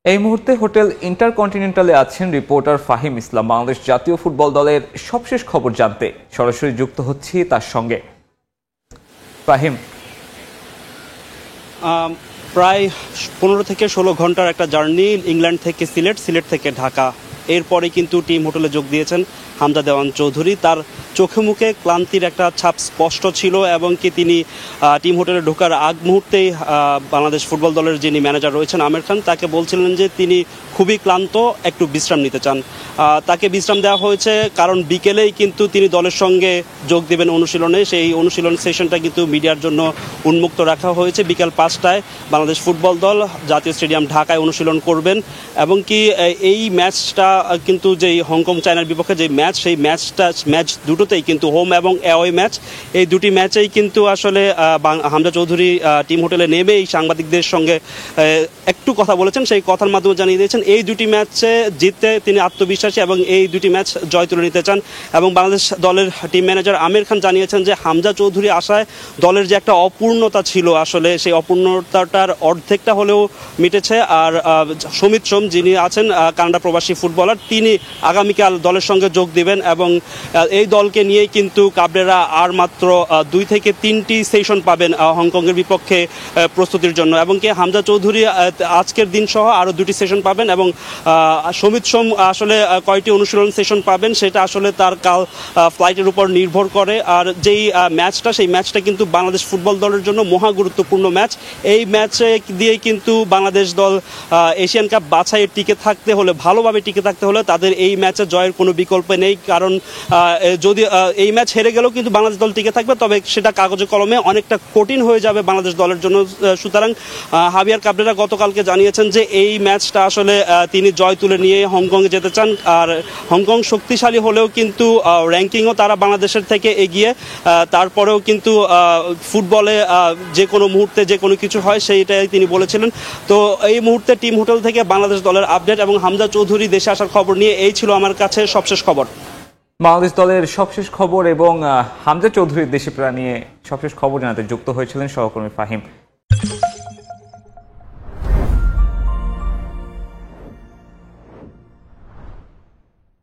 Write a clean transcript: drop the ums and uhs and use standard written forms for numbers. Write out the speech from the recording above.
এই মুহূর্তে হোটেল ইন্টারকন্টিনেন্টালে আছেন রিপোর্টার ফাহিম ইসলাম। বাংলাদেশ জাতীয় ফুটবল দলের সবশেষ খবর জানতে সরাসরি যুক্ত হচ্ছি তার সঙ্গে। ফাহিম, প্রায় 15 থেকে 16 ঘন্টার একটা জার্নি, ইংল্যান্ড থেকে সিলেট থেকে ঢাকা। এরপরে কিন্তু টিম হোটেলে যোগ দিয়েছেন হামজা দেওয়ান চৌধুরী। তার চোখে মুখে ক্লান্তির একটা ছাপ স্পষ্ট ছিল এবং কি তিনি টিম হোটেলে ঢোকার আগ মুহূর্তেই বাংলাদেশ ফুটবল দলের যিনি ম্যানেজার রয়েছেন আমির খান, তাকে বলছিলেন যে তিনি খুবই ক্লান্ত, একটু বিশ্রাম নিতে চান। তাকে বিশ্রাম দেওয়া হয়েছে কারণ বিকেলেই কিন্তু তিনি দলের সঙ্গে যোগ দেবেন অনুশীলনে। সেই অনুশীলন সেশনটা কিন্তু মিডিয়ার জন্য উন্মুক্ত রাখা হয়েছে। বিকেল 5টায় বাংলাদেশ ফুটবল দল জাতীয় স্টেডিয়াম ঢাকায় অনুশীলন করবেন এবং কি এই ম্যাচটা কিন্তু যেই হংকং চায়নার বিপক্ষে যে ম্যাচ, সেই ম্যাচ দুটোতেই কিন্তু হোম এবং অ্যাওয়ে ম্যাচ, এই দুটি ম্যাচেই কিন্তু আসলে হামজা চৌধুরী টিম হোটেলে নেমে এই সাংবাদিকদের সঙ্গে একটু কথা বলেছেন। সেই কথার মাধ্যমে জানিয়ে দিয়েছেন এই দুটি ম্যাচে জিততে তিনি আত্মবিশ্বাসী এবং এই দুটি ম্যাচ জয় তুলে নিতে চান। এবং বাংলাদেশ দলের টিম ম্যানেজার আমির খান জানিয়েছেন যে হামজা চৌধুরী আসায় দলের যে একটা অপূর্ণতা ছিল, আসলে সেই অপূর্ণতাটার অর্ধেকটা হলেও মিটেছে। আর সমিত সোম যিনি আছেন কানাডা প্রবাসী ফুটবলার, তিনি আগামীকাল দলের সঙ্গে যোগ দিবেন এবং এই দলকে নিয়ে কিন্তু কাবরেরা আর মাত্র 2 থেকে 3টি সেশন পাবেন হংকংয়ের বিপক্ষে প্রস্তুতির জন্য। এবং কি হামজা চৌধুরী আজকের দিন সহ আরও 2টি সেশন পাবেন এবং সমিত সোম আসলে কয়টি অনুশীলন সেশন পাবেন সেটা আসলে তার কাল ফ্লাইটের উপর নির্ভর করে। আর যেই ম্যাচটা, সেই ম্যাচটা কিন্তু বাংলাদেশ ফুটবল দলের জন্য মহা গুরুত্বপূর্ণ ম্যাচ। এই ম্যাচে দিয়ে কিন্তু বাংলাদেশ দল এশিয়ান কাপ বাছাইয়ে টিকে থাকতে হলে, ভালোভাবে টিকে থাকতে হলে তাদের এই ম্যাচে জয়ের কোনো বিকল্প নেই। কারণ যদি এই ম্যাচ হেরে গেলেও কিন্তু বাংলাদেশ দল টিকে থাকবে, তবে সেটা কাগজে কলমে অনেকটা কঠিন হয়ে যাবে বাংলাদেশ দলের জন্য। সুতরাং হাবিয়ার কাবরেরা গতকালকে জানিয়েছেন যে এই ম্যাচটা আসলে তিনি জয় তুলে নিয়ে হংকংয়ে যেতে চান। আর হংকং শক্তিশালী হলেও কিন্তু র্যাঙ্কিংও তারা বাংলাদেশের থেকে এগিয়ে। তারপরেও কিন্তু ফুটবলে যে কোনো মুহূর্তে যে কোনো কিছু হয়, সেইটাই তিনি বলেছিলেন। তো এই মুহূর্তে টিম হোটেল থেকে বাংলাদেশ দলের আপডেট এবং হামজা চৌধুরী দেশে আসার খবর নিয়ে এই ছিল আমার কাছে সবশেষ খবর। বাংলাদেশ দলের সবশেষ খবর এবং হামজা চৌধুরীর দেশে ফেরা নিয়ে সবশেষ খবর জানাতে যুক্ত হয়েছিলেন সহকর্মী ফাহিম।